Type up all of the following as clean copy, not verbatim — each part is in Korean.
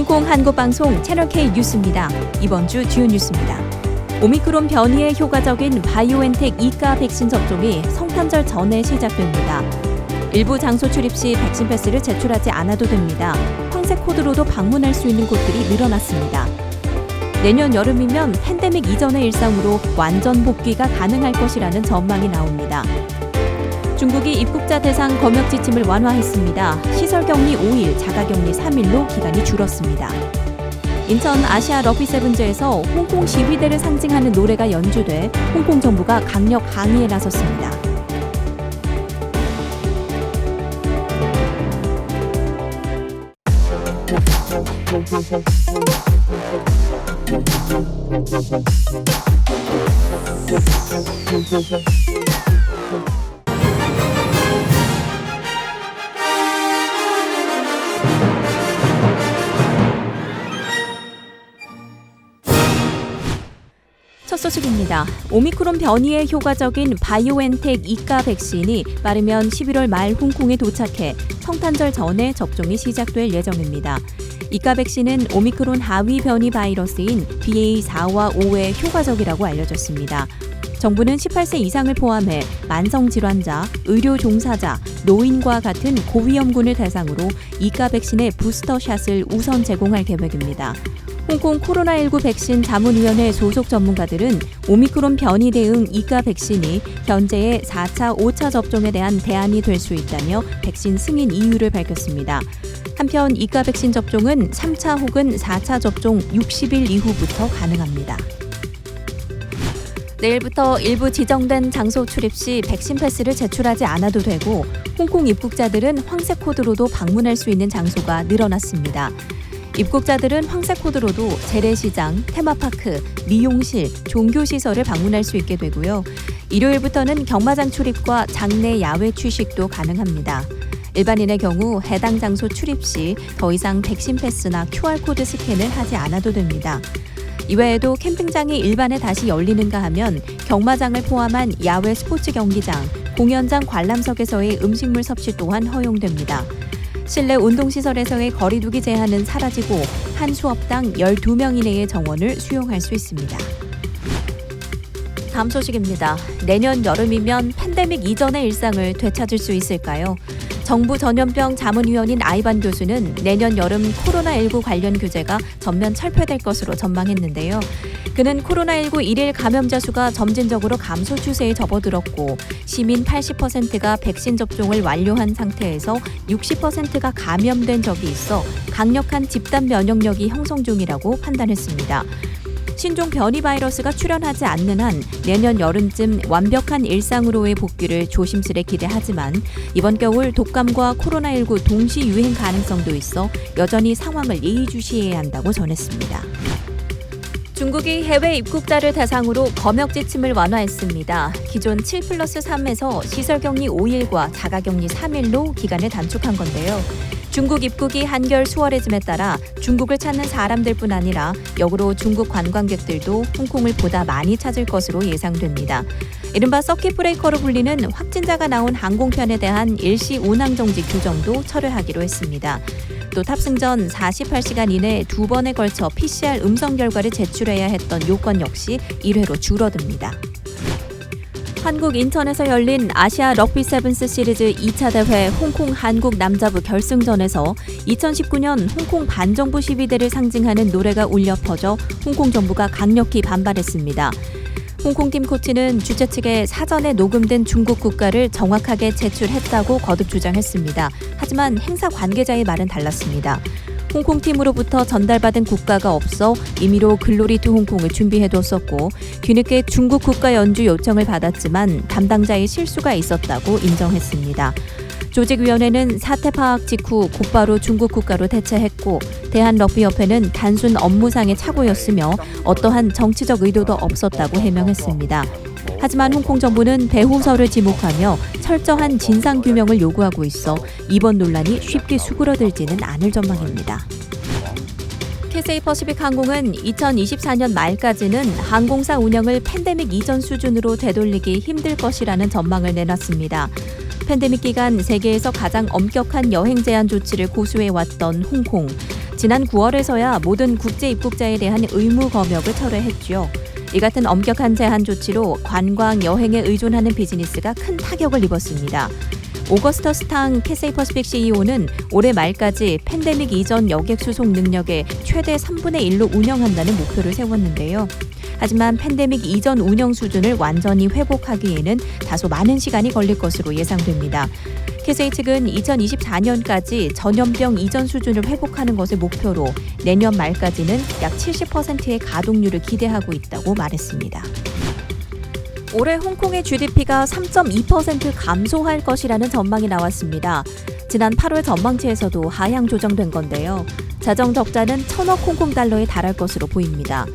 홍콩 한국방송 채널K 뉴스입니다. 이번 주 주요 뉴스입니다. 오미크론 변이에 효과적인 바이오엔텍 2가 백신 접종이 성탄절 전에 시작됩니다. 일부 장소 출입 시 백신 패스를 제출하지 않아도 됩니다. 황색 코드로도 방문할 수 있는 곳들이 늘어났습니다. 내년 여름이면 팬데믹 이전의 일상으로 완전 복귀가 가능할 것이라는 전망이 나옵니다. 중국이 입국자 대상 검역 지침을 완화했습니다. 시설 격리 5일, 자가 격리 3일로 기간이 줄었습니다. 인천 아시아 럭비 세븐즈에서 홍콩 시위대를 상징하는 노래가 연주돼 홍콩 정부가 강력 항의에 나섰습니다. 첫 소식입니다. 오미크론 변이에 효과적인 바이오엔텍 2가 백신이 빠르면 11월 말 홍콩에 도착해 성탄절 전에 접종이 시작될 예정입니다. 2가 백신은 오미크론 하위 변이 바이러스인 BA4와 5에 효과적이라고 알려졌습니다. 정부는 18세 이상을 포함해 만성질환자, 의료 종사자, 노인과 같은 고위험군을 대상으로 2가 백신의 부스터샷을 우선 제공할 계획입니다. 홍콩 코로나19 백신 자문위원회 소속 전문가들은 오미크론 변이 대응 2가 백신이 현재의 4차, 5차 접종에 대한 대안이 될 수 있다며 백신 승인 이유를 밝혔습니다. 한편 2가 백신 접종은 3차 혹은 4차 접종 60일 이후부터 가능합니다. 내일부터 일부 지정된 장소 출입 시 백신 패스를 제출하지 않아도 되고 홍콩 입국자들은 황색 코드로도 방문할 수 있는 장소가 늘어났습니다. 입국자들은 황색 코드로도 재래시장, 테마파크, 미용실, 종교시설을 방문할 수 있게 되고요. 일요일부터는 경마장 출입과 장내 야외 취식도 가능합니다. 일반인의 경우 해당 장소 출입 시 더 이상 백신 패스나 QR코드 스캔을 하지 않아도 됩니다. 이외에도 캠핑장이 일반에 다시 열리는가 하면 경마장을 포함한 야외 스포츠 경기장, 공연장 관람석에서의 음식물 섭취 또한 허용됩니다. 실내 운동시설에서의 거리두기 제한은 사라지고 한 수업당 12명 이내의 정원을 수용할 수 있습니다. 다음 소식입니다. 내년 여름이면 팬데믹 이전의 일상을 되찾을 수 있을까요? 정부 전염병 자문위원인 아이반 교수는 내년 여름 코로나19 관련 규제가 전면 철폐될 것으로 전망했는데요. 그는 코로나19 일일 감염자 수가 점진적으로 감소 추세에 접어들었고 시민 80%가 백신 접종을 완료한 상태에서 60%가 감염된 적이 있어 강력한 집단 면역력이 형성 중이라고 판단했습니다. 신종 변이 바이러스가 출현하지 않는 한 내년 여름쯤 완벽한 일상으로의 복귀를 조심스레 기대하지만 이번 겨울 독감과 코로나19 동시 유행 가능성도 있어 여전히 상황을 예의주시해야 한다고 전했습니다. 중국이 해외 입국자를 대상으로 검역 지침을 완화했습니다. 기존 7+3에서 시설격리 5일과 자가격리 3일로 기간을 단축한 건데요. 중국 입국이 한결 수월해짐에 따라 중국을 찾는 사람들뿐 아니라 역으로 중국 관광객들도 홍콩을 보다 많이 찾을 것으로 예상됩니다. 이른바 서킷 브레이커로 불리는 확진자가 나온 항공편에 대한 일시 운항 정지 규정도 철회하기로 했습니다. 또 탑승 전 48시간 이내 2번에 걸쳐 PCR 음성 결과를 제출해야 했던 요건 역시 1회로 줄어듭니다. 한국 인천에서 열린 아시아 럭비 세븐스 시리즈 2차 대회 홍콩 한국 남자부 결승전에서 2019년 홍콩 반정부 시위대를 상징하는 노래가 울려 퍼져 홍콩 정부가 강력히 반발했습니다. 홍콩팀 코치는 주최 측에 사전에 녹음된 중국 국가를 정확하게 제출했다고 거듭 주장했습니다. 하지만 행사 관계자의 말은 달랐습니다. 홍콩팀으로부터 전달받은 국가가 없어 임의로 글로리 투 홍콩을 준비해뒀었고 뒤늦게 중국 국가 연주 요청을 받았지만 담당자의 실수가 있었다고 인정했습니다. 조직위원회는 사태 파악 직후 곧바로 중국 국가로 대체했고 대한럭비협회는 단순 업무상의 착오였으며 어떠한 정치적 의도도 없었다고 해명했습니다. 하지만 홍콩 정부는 배후설을 지목하며 철저한 진상규명을 요구하고 있어 이번 논란이 쉽게 수그러들지는 않을 전망입니다. 캐세이 퍼시픽 항공은 2024년 말까지는 항공사 운영을 팬데믹 이전 수준으로 되돌리기 힘들 것이라는 전망을 내놨습니다. 팬데믹 기간 세계에서 가장 엄격한 여행 제한 조치를 고수해왔던 홍콩. 지난 9월에서야 모든 국제 입국자에 대한 의무 검역을 철회했죠. 이 같은 엄격한 제한 조치로 관광, 여행에 의존하는 비즈니스가 큰 타격을 입었습니다. 오거스터스 탕 캐세이 퍼시픽 CEO는 올해 말까지 팬데믹 이전 여객 수송 능력의 최대 3분의 1로 운영한다는 목표를 세웠는데요. 하지만 팬데믹 이전 운영 수준을 완전히 회복하기에는 다소 많은 시간이 걸릴 것으로 예상됩니다. 캐세이 측은 2024년까지 전염병 이전 수준을 회복하는 것을 목표로 내년 말까지는 약 70%의 가동률을 기대하고 있다고 말했습니다. 올해 홍콩의 GDP가 3.2% 감소할 것이라는 전망이 나왔습니다. 지난 8월 전망치에서도 하향 조정된 건데요. 자정 적자는 1,000억 홍콩 달러에 달할 것으로 보입니다.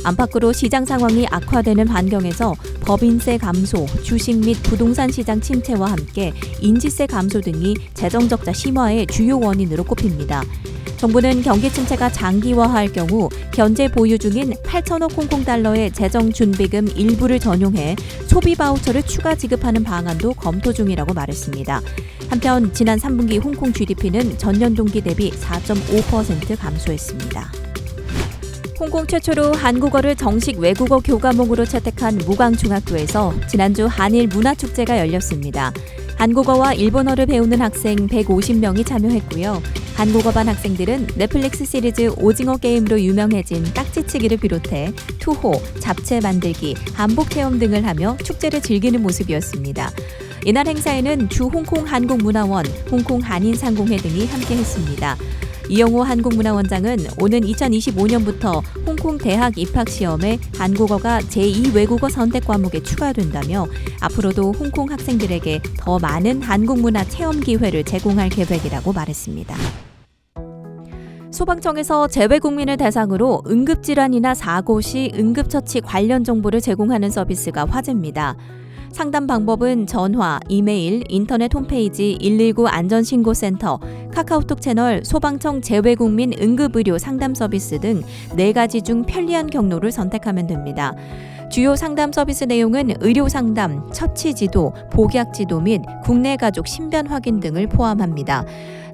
안팎으로 시장 상황이 악화되는 반경에서 법인세 감소, 주식 및 부동산 시장 침체와 함께 인지세 감소 등이 재정적자 심화의 주요 원인으로 꼽힙니다. 정부는 경기 침체가 장기화할 경우 현재 보유 중인 8천억 홍콩 달러의 재정 준비금 일부를 전용해 소비 바우처를 추가 지급하는 방안도 검토 중이라고 말했습니다. 한편 지난 3분기 홍콩 GDP는 전년 동기 대비 4.5% 감소했습니다. 홍콩 최초로 한국어를 정식 외국어 교과목으로 채택한 무광중학교에서 지난주 한일 문화축제가 열렸습니다. 한국어와 일본어를 배우는 학생 150명이 참여했고요. 한국어반 학생들은 넷플릭스 시리즈 오징어 게임으로 유명해진 딱지치기를 비롯해 투호, 잡채 만들기, 한복 체험 등을 하며 축제를 즐기는 모습이었습니다. 이날 행사에는 주 홍콩 한국문화원, 홍콩 한인상공회 등이 함께했습니다. 이영호 한국문화원장은 오는 2025년부터 홍콩 대학 입학시험에 한국어가 제2외국어 선택 과목에 추가된다며 앞으로도 홍콩 학생들에게 더 많은 한국문화 체험 기회를 제공할 계획이라고 말했습니다. 소방청에서 재외국민을 대상으로 응급질환이나 사고 시 응급처치 관련 정보를 제공하는 서비스가 화제입니다. 상담 방법은 전화, 이메일, 인터넷 홈페이지 119 안전신고센터, 카카오톡 채널, 소방청 재외국민 응급의료 상담 서비스 등 4가지 중 편리한 경로를 선택하면 됩니다. 주요 상담 서비스 내용은 의료 상담, 처치 지도, 복약 지도 및 국내 가족 신변 확인 등을 포함합니다.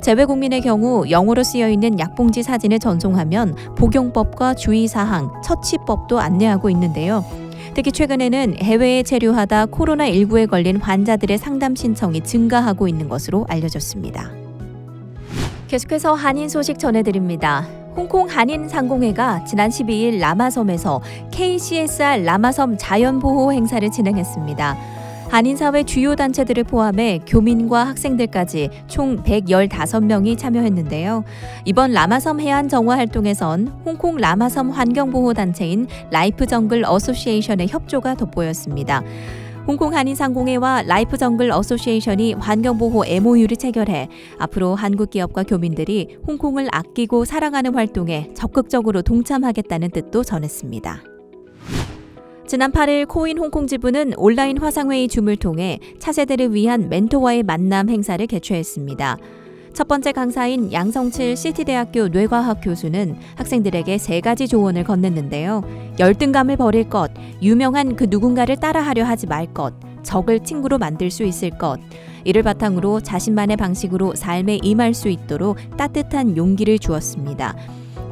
재외국민의 경우 영어로 쓰여있는 약봉지 사진을 전송하면 복용법과 주의사항, 처치법도 안내하고 있는데요. 특히 최근에는 해외에 체류하다 코로나19에 걸린 환자들의 상담 신청이 증가하고 있는 것으로 알려졌습니다. 계속해서 한인 소식 전해드립니다. 홍콩 한인상공회가 지난 12일 라마섬에서 KCSR 라마섬 자연보호 행사를 진행했습니다. 한인사회 주요 단체들을 포함해 교민과 학생들까지 총 115명이 참여했는데요. 이번 라마섬 해안 정화 활동에선 홍콩 라마섬 환경보호단체인 라이프 정글 어소시에이션의 협조가 돋보였습니다. 홍콩 한인상공회와 라이프 정글 어소시에이션이 환경보호 MOU를 체결해 앞으로 한국 기업과 교민들이 홍콩을 아끼고 사랑하는 활동에 적극적으로 동참하겠다는 뜻도 전했습니다. 지난 8일 코인 홍콩 지부는 온라인 화상회의 줌을 통해 차세대를 위한 멘토와의 만남 행사를 개최했습니다. 첫 번째 강사인 양성칠 시티대학교 뇌과학 교수는 학생들에게 3가지 조언을 건넸는데요. 열등감을 버릴 것, 유명한 그 누군가를 따라하려 하지 말 것, 적을 친구로 만들 수 있을 것, 이를 바탕으로 자신만의 방식으로 삶에 임할 수 있도록 따뜻한 용기를 주었습니다.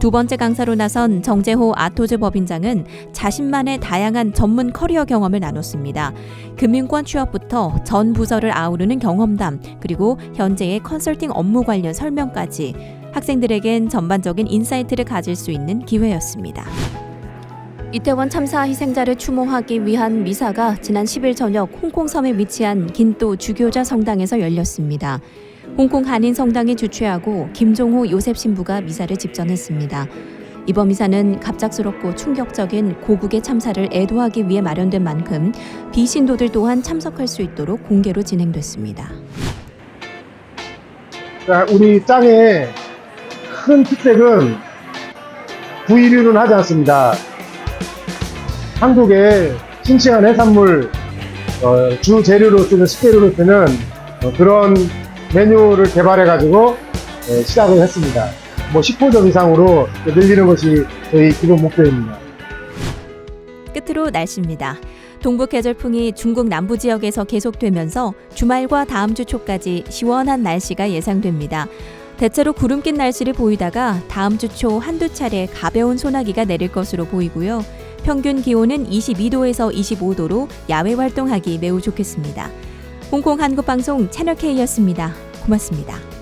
두 번째 강사로 나선 정재호 아토즈 법인장은 자신만의 다양한 전문 커리어 경험을 나눴습니다. 금융권 취업부터 전 부서를 아우르는 경험담, 그리고 현재의 컨설팅 업무 관련 설명까지 학생들에겐 전반적인 인사이트를 가질 수 있는 기회였습니다. 이태원 참사 희생자를 추모하기 위한 미사가 지난 10일 저녁 홍콩 섬에 위치한 긴또 주교자 성당에서 열렸습니다. 홍콩 한인 성당이 주최하고 김종호 요셉 신부가 미사를 집전했습니다. 이번 미사는 갑작스럽고 충격적인 고국의 참사를 애도하기 위해 마련된 만큼 비신도들 또한 참석할 수 있도록 공개로 진행됐습니다. 우리 짱의 큰 특색은 부의류는 하지 않습니다. 한국의 싱싱한 해산물 주 재료로 쓰는 식재료로 쓰는 그런 메뉴를 개발해가지고 시작을 했습니다. 10호점 이상으로 늘리는 것이 저희 기본 목표입니다. 끝으로 날씨입니다. 동북 계절풍이 중국 남부 지역에서 계속되면서 주말과 다음 주 초까지 시원한 날씨가 예상됩니다. 대체로 구름 낀 날씨를 보이다가 다음 주 초 한두 차례 가벼운 소나기가 내릴 것으로 보이고요. 평균 기온은 22도에서 25도로 야외 활동하기 매우 좋겠습니다. 홍콩 한국방송 채널K였습니다. 고맙습니다.